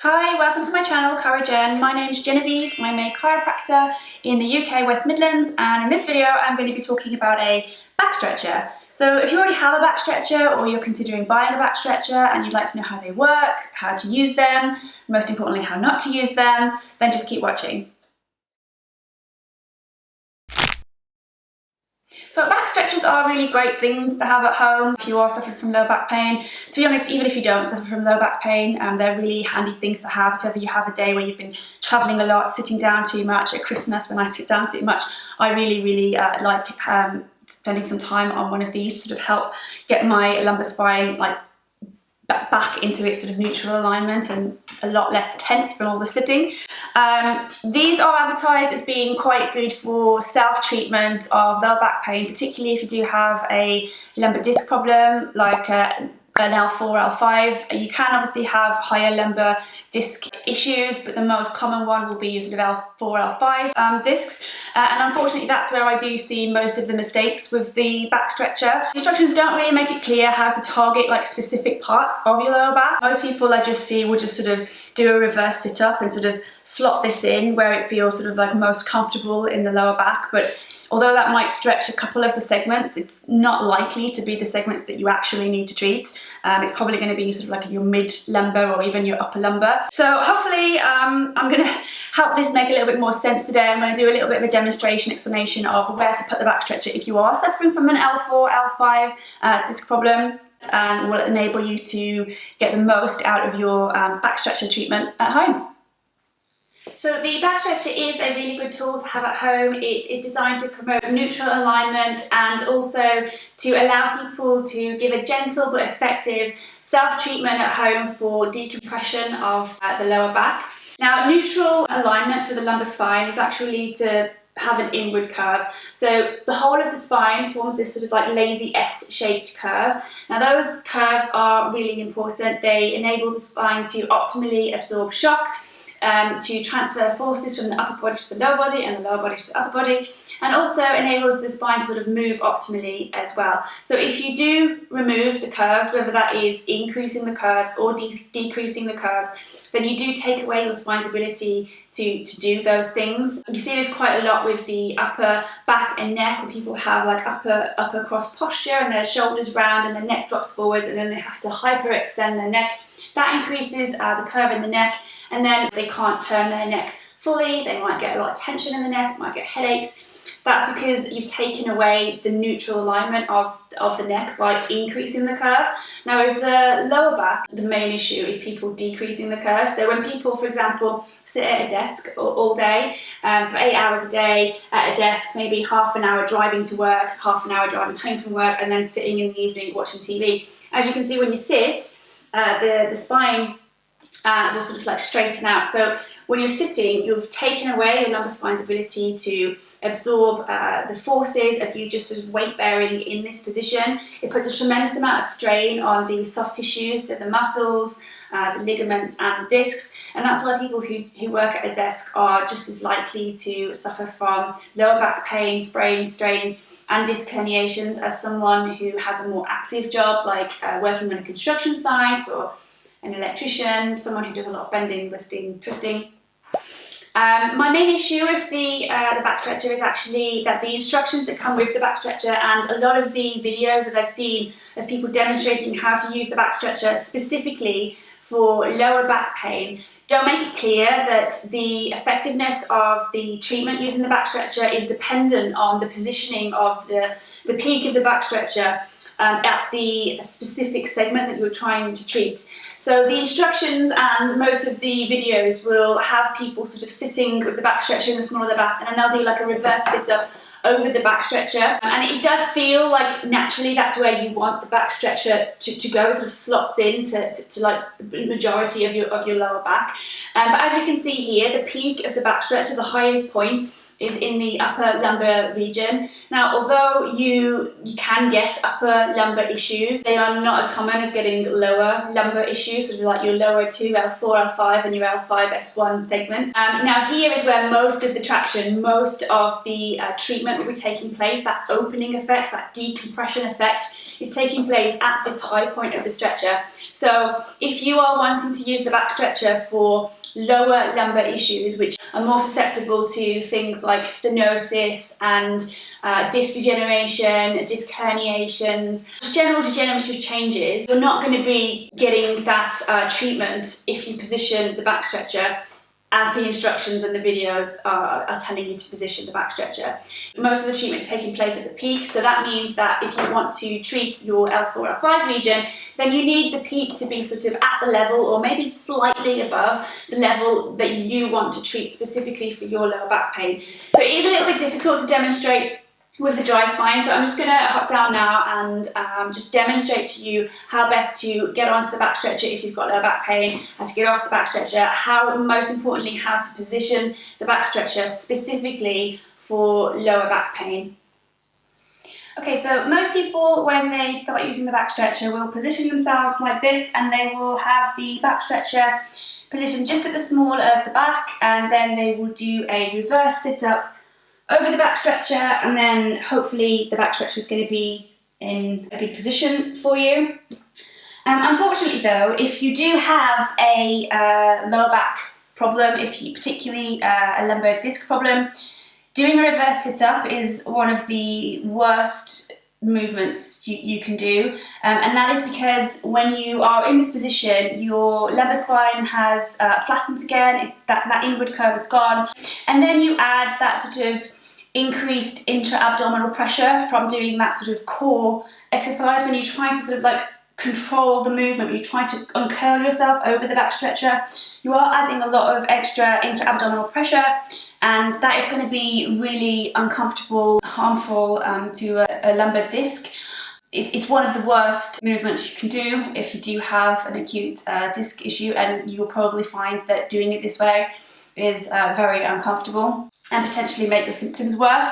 Hi, welcome to my channel, Jen. My name's Genevieve. I'm a chiropractor in the UK West Midlands, and in this video I'm going to be talking about a back stretcher. So if you already have a back stretcher or you're considering buying a back stretcher and you'd like to know how they work, how to use them, most importantly how not to use them, then just keep watching. So back stretchers are really great things to have at home if you are suffering from low back pain. To be honest, even if you don't suffer from low back pain, they're really handy things to have if ever you have a day where you've been travelling a lot, sitting down too much. At Christmas, when I sit down too much, I really like spending some time on one of these to sort of help get my lumbar spine back into its sort of neutral alignment and a lot less tense from all the sitting. These are advertised as being quite good for self-treatment of lower back pain, particularly if you do have a lumbar disc problem like an L4, L5. You can obviously have higher lumbar disc issues, but the most common one will be your sort of L4, L5 discs. And unfortunately, that's where I do see most of the mistakes with the back stretcher. The instructions don't really make it clear how to target like specific parts of your lower back. Most people I just see will just sort of do a reverse sit up and sort of slot this in where it feels sort of like most comfortable in the lower back. But although that might stretch a couple of the segments, it's not likely to be the segments that you actually need to treat. It's probably going to be sort of like your mid lumbar or even your upper lumbar. So hopefully I'm going to help this make a little bit more sense today. I'm going to do a little bit of a demonstration explanation of where to put the back stretcher if you are suffering from an L4, L5 disc problem, and will enable you to get the most out of your back stretcher treatment at home. So the back stretcher is a really good tool to have at home. It is designed to promote neutral alignment and also to allow people to give a gentle but effective self-treatment at home for decompression of the lower back. Now, neutral alignment for the lumbar spine is actually to have an inward curve. So the whole of the spine forms this sort of like lazy S-shaped curve. Now those curves are really important. They enable the spine to optimally absorb shock, to transfer forces from the upper body to the lower body and the lower body to the upper body, and also enables the spine to sort of move optimally as well. So if you do remove the curves, whether that is increasing the curves or decreasing the curves, then you do take away your spine's ability to do those things. You see this quite a lot with the upper back and neck, where people have like upper cross posture and their shoulders round and their neck drops forwards, and then they have to hyperextend their neck. That increases the curve in the neck, and then they can't turn their neck fully. They might get a lot of tension in the neck, might get headaches. That's because you've taken away the neutral alignment of the neck by increasing the curve. Now with the lower back, the main issue is people decreasing the curve. So when people, for example, sit at a desk all day, so 8 hours a day at a desk, maybe half an hour driving to work, half an hour driving home from work, and then sitting in the evening watching TV. As you can see, when you sit, the spine will sort of like straighten out. So when you're sitting, you've taken away your lumbar spine's ability to absorb the forces of you just sort of weight bearing in this position. It puts a tremendous amount of strain on the soft tissues, so the muscles, the ligaments and the discs, and that's why people who work at a desk are just as likely to suffer from lower back pain, sprains, strains and disc herniations as someone who has a more active job like working on a construction site or an electrician, someone who does a lot of bending, lifting, twisting. My main issue with the back stretcher is actually that the instructions that come with the back stretcher and a lot of the videos that I've seen of people demonstrating how to use the back stretcher specifically for lower back pain don't make it clear that the effectiveness of the treatment using the back stretcher is dependent on the positioning of the peak of the back stretcher at the specific segment that you're trying to treat. So the instructions and most of the videos will have people sort of sitting with the back stretcher in the small of the back, and then they'll do like a reverse sit-up over the back stretcher, and it does feel like naturally that's where you want the back stretcher to go, sort of slots in to like the majority of your lower back. But as you can see here, the peak of the back stretcher, the highest point, is in the upper lumbar region. Now, although you can get upper lumbar issues, they are not as common as getting lower lumbar issues, so like your lower 2, L4, L5 and your L5, S1 segments. Now here is where most of the traction, most of the treatment will be taking place. That opening effect, that decompression effect is taking place at this high point of the stretcher. So if you are wanting to use the back stretcher for lower lumbar issues, which are more susceptible to things like stenosis and disc degeneration, disc herniations, general degenerative changes, you're not going to be getting that treatment if you position the back stretcher as the instructions and the videos are telling you to position the back stretcher. Most of the treatment is taking place at the peak, so that means that if you want to treat your L4, L5 region, then you need the peak to be sort of at the level or maybe slightly above the level that you want to treat specifically for your lower back pain. So it is a little bit difficult to demonstrate with the dry spine, so I'm just going to hop down now and just demonstrate to you how best to get onto the back stretcher if you've got lower back pain, how to get off the back stretcher, how, most importantly, how to position the back stretcher specifically for lower back pain. Okay, so most people, when they start using the back stretcher, will position themselves like this, and they will have the back stretcher positioned just at the small of the back, and then they will do a reverse sit-up over the back stretcher, and then hopefully the back stretcher is going to be in a good position for you. Unfortunately though, if you do have a lower back problem, if you particularly a lumbar disc problem, doing a reverse sit-up is one of the worst movements you can do, and that is because when you are in this position, your lumbar spine has flattened again, it's that inward curve is gone, and then you add that sort of increased intra-abdominal pressure from doing that sort of core exercise. When you try to sort of like control the movement, when you try to uncurl yourself over the back stretcher, you are adding a lot of extra intra-abdominal pressure, and that is going to be really uncomfortable, harmful to a lumbar disc. It's one of the worst movements you can do if you do have an acute disc issue, and you'll probably find that doing it this way is very uncomfortable and potentially make your symptoms worse.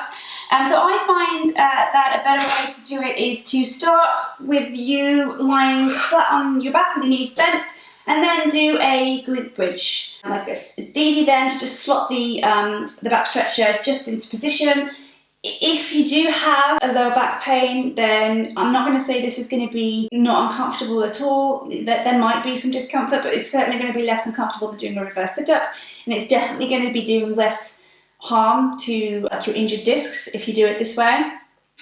So I find that a better way to do it is to start with you lying flat on your back with your knees bent, and then do a glute bridge like this. It's easy then to just slot the back stretcher just into position. If you do have a lower back pain, then I'm not going to say this is going to be not uncomfortable at all. There might be some discomfort, but it's certainly going to be less uncomfortable than doing a reverse sit-up, and it's definitely going to be doing less harm to your injured discs if you do it this way.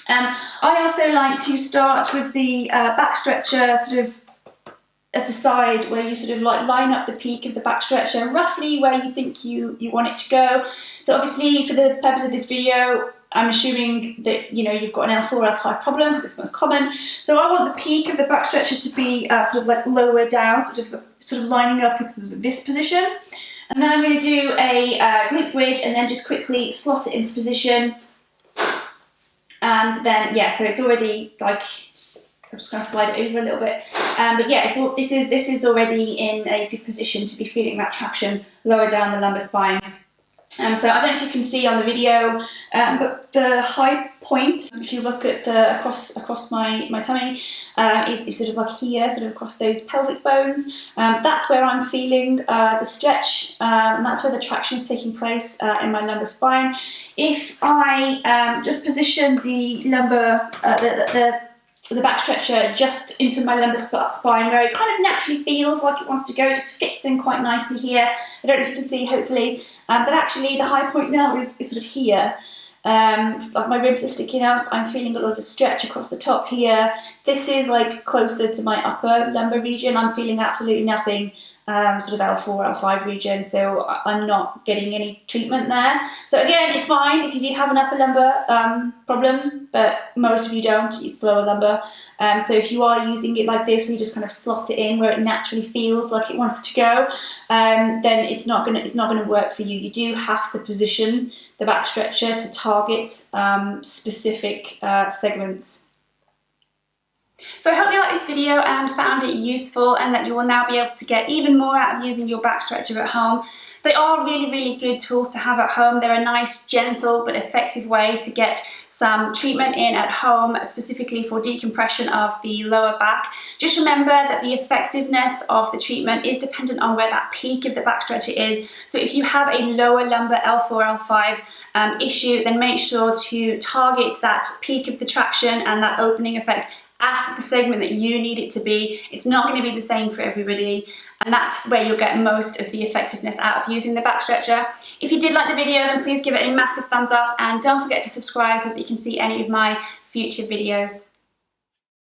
I also like to start with the back stretcher sort of at the side, where you sort of like line up the peak of the back stretcher roughly where you think you want it to go. So obviously, for the purpose of this video, I'm assuming that you've got an L4, L5 problem because it's most common. So I want the peak of the back stretcher to be sort of like lower down, sort of lining up with sort of this position. And then I'm going to do a glute bridge, and then just quickly slot it into position. And then so it's already like, I'm just going to slide it over a little bit. But yeah, this is already in a good position to be feeling that traction lower down the lumbar spine. So I don't know if you can see on the video, but the high point, if you look at across my tummy, is sort of like here, sort of across those pelvic bones. That's where I'm feeling the stretch, and that's where the traction is taking place in my lumbar spine. If I just position the lumbar, the back stretcher just into my lumbar spine, where it kind of naturally feels like it wants to go, it just fits in quite nicely here. I don't know if you can see, hopefully, but actually the high point now is sort of here. Like my ribs are sticking up, I'm feeling a lot of a stretch across the top here. This is like closer to my upper lumbar region. I'm feeling absolutely nothing, sort of L4, L5 region, so I'm not getting any treatment there. So again, it's fine if you do have an upper lumbar problem, but most of you don't, it's lower lumbar. So if you are using it like this, we just kind of slot it in where it naturally feels like it wants to go, then it's not gonna work for you. You do have to position the back stretcher to target specific segments. So I hope you liked this video and found it useful, and that you will now be able to get even more out of using your back stretcher at home. They are really good tools to have at home. They're a nice, gentle but effective way to get some treatment in at home, specifically for decompression of the lower back. Just remember that the effectiveness of the treatment is dependent on where that peak of the back stretcher is. So if you have a lower lumbar L4, L5 issue, then make sure to target that peak of the traction and that opening effect at the segment that you need it to be. It's not going to be the same for everybody, and that's where you'll get most of the effectiveness out of using the back stretcher. If you did like the video, then please give it a massive thumbs up, and don't forget to subscribe so that you can see any of my future videos.